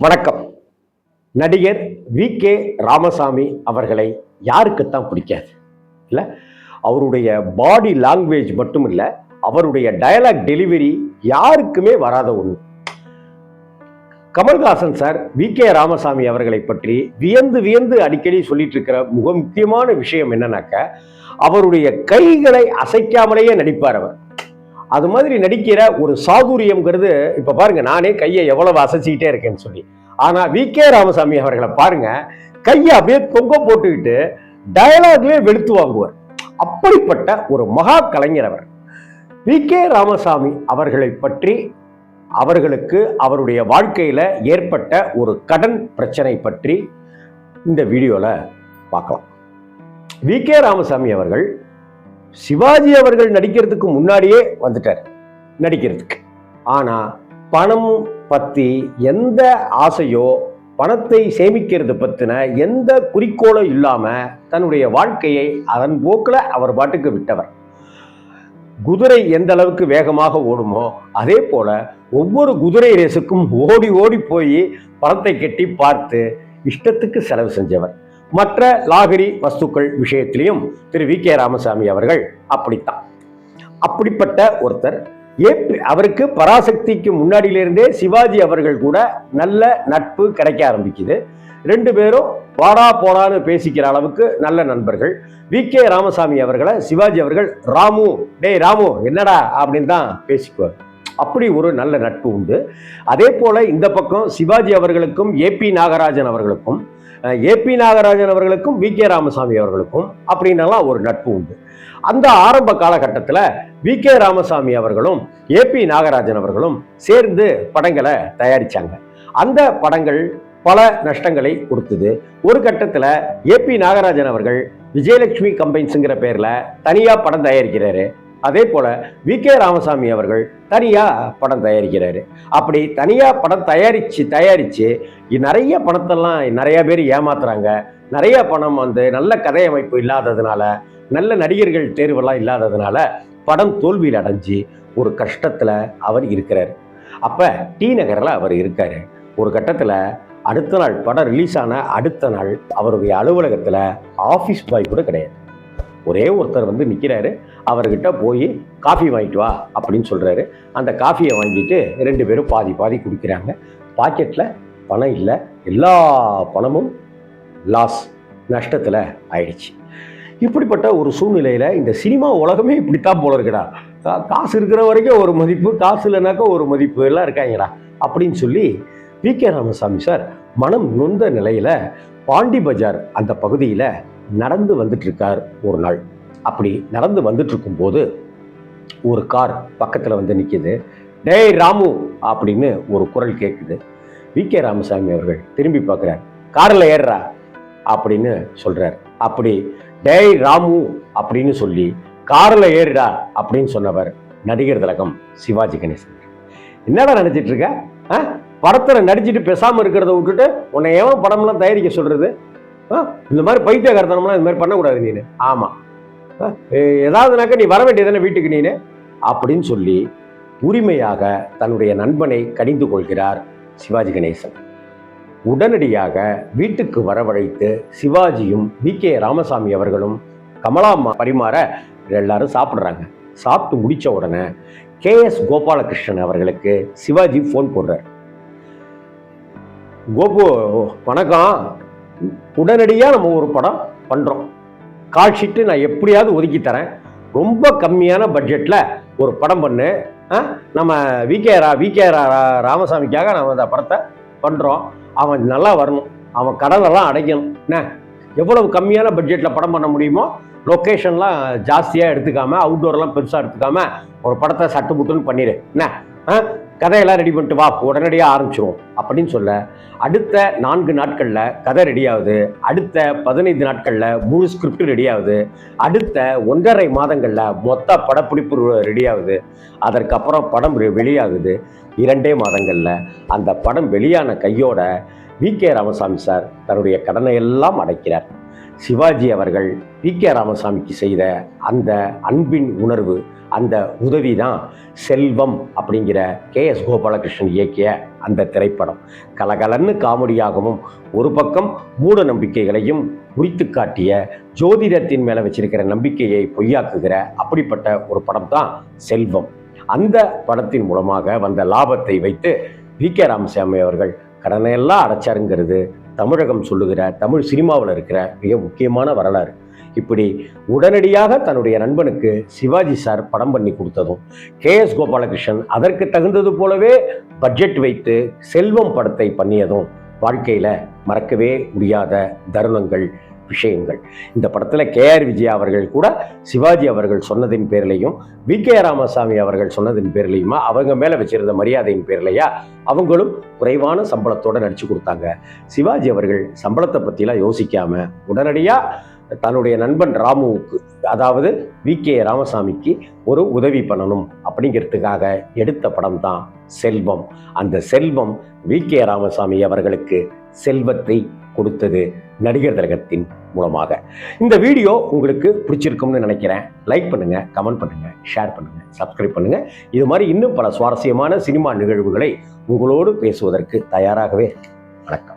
வணக்கம். நடிகர் வி.கே. ராமசாமி அவர்களை யாருக்குத்தான் பிடிக்காது இல்லை? அவருடைய பாடி லாங்குவேஜ் மட்டும் இல்லை, அவருடைய டயலாக் டெலிவரி யாருக்குமே வராத ஒன்று. Kamal Haasan sir VK. ராமசாமி அவர்களை பற்றி வியந்து வியந்து அடிக்கடி சொல்லிட்டு இருக்கிற மிக முக்கியமான விஷயம் என்னன்னாக்க, அவருடைய கைகளை அசைக்காமலேயே நடிப்பார் அவர். அது மாதிரி நடிக்கிற ஒரு சாதுரியம்ங்கிறது, இப்ப பாருங்க, நானே கையை எவ்வளவு அசைச்சிக்கிட்டே இருக்கேன்னு சொல்லி. ஆனா வி.கே. ராமசாமி அவர்களை பாருங்க, கையை அப்படியே தொங்க போட்டுக்கிட்டு டயலாக்லயே வெளுத்து வாங்குவார். அப்படிப்பட்ட ஒரு மகா கலைஞர் அவர். வி.கே. ராமசாமி அவர்களை பற்றி, அவர்களுக்கு அவருடைய வாழ்க்கையில ஏற்பட்ட ஒரு கடன் பிரச்சனை பற்றி இந்த வீடியோல பார்க்கலாம். வி.கே. ராமசாமி அவர்கள் சிவாஜி அவர்கள் நடிக்கிறதுக்கு முன்னாடியே வந்துட்டார் நடிக்கிறதுக்கு. ஆனா பணம் பத்தி எந்த ஆசையோ, பணத்தை சேமிக்கிறது பத்தின எந்த குறிக்கோளோ இல்லாம தன்னுடைய வாழ்க்கையை அதன் போக்குல அவர் பாட்டுக்கு விட்டவர். குதிரை எந்த அளவுக்கு வேகமாக ஓடுமோ அதே போல ஒவ்வொரு குதிரை ரேஸுக்கும் ஓடி ஓடி போய் பணத்தை கட்டி பார்த்து இஷ்டத்துக்கு செலவு செஞ்சவர். மற்ற லாகரி வஸ்துக்கள் விஷயத்திலையும் திரு வி.கே. ராமசாமி அவர்கள் அப்படித்தான். அப்படிப்பட்ட ஒருத்தர். அவருக்கு பராசக்திக்கு முன்னாடியிலிருந்தே சிவாஜி அவர்கள் கூட நல்ல நட்பு கிடைக்க ஆரம்பிக்குது. ரெண்டு பேரும் வாடா போடான்னு பேசிக்கிற அளவுக்கு நல்ல நண்பர்கள். வி.கே. ராமசாமி அவர்களை சிவாஜி அவர்கள் ராமு, டேய் ராமு என்னடா அப்படின்னு தான் பேசிக்குவார். அப்படி ஒரு நல்ல நட்பு உண்டு. அதே போல இந்த பக்கம் சிவாஜி அவர்களுக்கும் ஏ.பி. நாகராஜன் அவர்களுக்கும், ஏ.பி. நாகராஜன் அவர்களுக்கும் வி.கே. ராமசாமி அவர்களுக்கும் அப்படின்னலாம் ஒரு நட்பு உண்டு. அந்த ஆரம்ப காலகட்டத்தில் வி.கே. ராமசாமி அவர்களும் ஏ.பி. நாகராஜன் அவர்களும் சேர்ந்து படங்களை தயாரிச்சாங்க. அந்த படங்கள் பல நஷ்டங்களை கொடுத்தது. ஒரு கட்டத்தில் ஏ.பி. நாகராஜன் அவர்கள் விஜயலட்சுமி கம்பைன்ஸுங்கிற பேர்ல தனியா படம் தயாரிக்கிறாரு. அதே போல வி.கே. ராமசாமி அவர்கள் தனியா படம் தயாரிக்கிறாரு. அப்படி தனியா படம் தயாரிச்சு நிறைய பணத்தெல்லாம் நிறைய பேர் ஏமாத்துறாங்க. நிறைய பணம் நல்ல கதையமைப்பு இல்லாததுனால, நல்ல நடிகர்கள் தேர்வெல்லாம் இல்லாததுனால படம் தோல்வியில் அடைஞ்சு ஒரு கஷ்டத்துல அவர் இருக்கிறார். அப்ப டி நகர்ல அவர் இருக்காரு. ஒரு கட்டத்துல அடுத்த நாள் படம் ரிலீஸ் ஆன அடுத்த நாள் அவருடைய அலுவலகத்துல ஆபீஸ் பாய் கூட கிடையாது. ஒரே ஒருத்தர் நிற்கிறாரு. அவர்கிட்ட போய் காஃபி வாங்கிட்டு வா அப்படின்னு சொல்றாரு. அந்த காஃபியை வாங்கிட்டு ரெண்டு பேரும் பாதி பாதி குடிக்கிறாங்க. பாக்கெட்ல பணம் இல்லை. எல்லா பணமும் லாஸ், நஷ்டத்துல ஆயிடுச்சு. இப்படிப்பட்ட ஒரு சூழ்நிலையில இந்த சினிமா உலகமே இப்படித்தான் போல இருக்குடா. காசு இருக்கிற வரைக்கும் ஒரு மதிப்பு, காசு இல்லைனாக்கா ஒரு மதிப்பு, எல்லாம் இருக்காங்கடா அப்படின்னு சொல்லி வி.கே. ராமசாமி சார் மனம் நொந்த நிலையில பாண்டி பஜார் அந்த பகுதியில நடந்து வந்துட்டு இருக்கார். ஒரு நாள் அப்படி நடந்து வந்துட்டு இருக்கும் போது ஒரு கார் பக்கத்துல நிக்குது. டேய் ராமு அப்படின்னு ஒரு குரல் கேட்குது. வி.கே. ராமசாமி அவர்கள் திரும்பி பார்க்கிறார். கார்ல ஏறுறா அப்படின்னு சொல்றார். அப்படி டேய் ராமு அப்படின்னு சொல்லி கார்ல ஏறுடா அப்படின்னு சொன்னவர் நடிகர் திலகம் சிவாஜி கணேசன். என்னடா நினைச்சிட்டு இருக்க? படத்துல நடிச்சுட்டு பேசாம இருக்கிறத விட்டுட்டு உன்னை ஏன் படம்லாம் தயாரிக்க சொல்றது? இந்த மாதிரி பைத்தியகாரத்தனம்லாம் இந்த மாதிரி பண்ணக்கூடாது நீனு. ஆமா, ஏதாவதுனாக்க நீ வர வேண்டியதானே வீட்டுக்கு நீனு அப்படின்னு சொல்லி உரிமையாக தன்னுடைய நண்பனை கடிந்து கொள்கிறார் சிவாஜி கணேசன். உடனடியாக வீட்டுக்கு வரவழைத்து சிவாஜியும் வி.கே. ராமசாமி அவர்களும் கமலாம்மா பரிமாற எல்லாரும் சாப்பிட்றாங்க. சாப்பிட்டு முடிச்ச உடனே கே.எஸ். கோபாலகிருஷ்ணன் அவர்களுக்கு சிவாஜி ஃபோன் போடுறார். கோபு வணக்கம், உடனடியாக நம்ம ஒரு படம் பண்ணுறோம். கால் ஷீட்டு நான் எப்படியாவது ஒதுக்கி தரேன். ரொம்ப கம்மியான பட்ஜெட்டில் ஒரு படம் பண்ணு. நம்ம வி.கே. ராமசாமிக்காக நம்ம அந்த படத்தை பண்ணுறோம். அவன் நல்லா வரணும், அவன் கடலெல்லாம் அடைக்கணும். என்ன எவ்வளவு கம்மியான பட்ஜெட்டில் படம் பண்ண முடியுமோ, லொக்கேஷன்லாம் ஜாஸ்தியாக எடுத்துக்காம, அவுட்டோர்லாம் பெருசாக எடுத்துக்காம ஒரு படத்தை சட்டு புட்டுன்னு பண்ணிடு. என்ன கதையெல்லாம் ரெடி பண்ணிட்டு வா, உடனடியாக ஆரம்பிச்சிருவோம் அப்படின்னு சொல்ல, அடுத்த 4 நாட்களில் கதை ரெடியாகுது. அடுத்த 15 நாட்களில் முழு ஸ்கிரிப்ட் ரெடியாகுது. அடுத்த 1.5 மாதங்களில் மொத்த படப்பிடிப்பு ரெடியாகுது. அதற்கப்புறம் படம் வெளியாகுது. 2 மாதங்களில் அந்த படம் வெளியான கையோட வி.கே. ராமசாமி சார் தன்னுடைய கடனை எல்லாம் அடைக்கிறார். சிவாஜி அவர்கள் வி.கே. ராமசாமிக்கு செய்த அந்த அன்பின் உணர்வு, அந்த உதவி தான் செல்வம் அப்படிங்கிற கே.எஸ். கோபாலகிருஷ்ணன் இயக்கிய அந்த திரைப்படம். கலகலன்னு காமெடியாகவும் ஒரு பக்கம் மூட நம்பிக்கைகளையும் குறித்து காட்டிய, ஜோதிடத்தின் மேலே வச்சிருக்கிற நம்பிக்கையை பொய்யாக்குகிற அப்படிப்பட்ட ஒரு படம் தான் செல்வம். அந்த படத்தின் மூலமாக வந்த லாபத்தை வைத்து வி.கே. ராமசாமி அவர்கள் கடனையெல்லாம் அடைச்சாருங்கிறது தமிழகம் சொல்லுகிற தமிழ் சினிமாவில் இருக்கிற மிக முக்கியமான வரலாறு. இப்படி உடனடியாக தன்னுடைய நண்பனுக்கு சிவாஜி சார் படம் பண்ணி கொடுத்ததும், கே.எஸ். கோபாலகிருஷ்ணன் அதற்கு தகுந்தது போலவே பட்ஜெட் வைத்து செல்வம் படத்தை பண்ணியதும் வாழ்க்கையில் மறக்கவே முடியாத தருணங்கள், விஷயங்கள். இந்த படத்தில் கே.ஆர். விஜயா அவர்கள் கூட சிவாஜி அவர்கள் சொன்னதின் பேரிலையும் வி.கே. ராமசாமி அவர்கள் சொன்னதின் பேரிலையுமா, அவங்க மேலே வச்சிருந்த மரியாதையின் பேர்லையா அவங்களும் குறைவான சம்பளத்தோடு நடிச்சு கொடுத்தாங்க. சிவாஜி அவர்கள் சம்பளத்தை பற்றிலாம் யோசிக்காம உடனடியாக தன்னுடைய நண்பன் ராமுவுக்கு, அதாவது வி.கே. ராமசாமிக்கு ஒரு உதவி பண்ணணும் அப்படிங்கிறதுக்காக எடுத்த படம் தான் செல்வம். அந்த செல்வம் வி.கே. ராமசாமி அவர்களுக்கு செல்வத்தை கொடுத்தது நடிகர் திலகத்தின் மூலமாக. இந்த வீடியோ உங்களுக்கு பிடிச்சிருக்கும்னு நினைக்கிறேன். லைக் பண்ணுங்க, கமெண்ட் பண்ணுங்க, ஷேர் பண்ணுங்க, சப்ஸ்கிரைப் பண்ணுங்க. இது மாதிரி இன்னும் பல சுவாரஸ்யமான சினிமா நிகழ்வுகளை உங்களோடு பேசுவதற்கு தயாராகவே. வணக்கம்.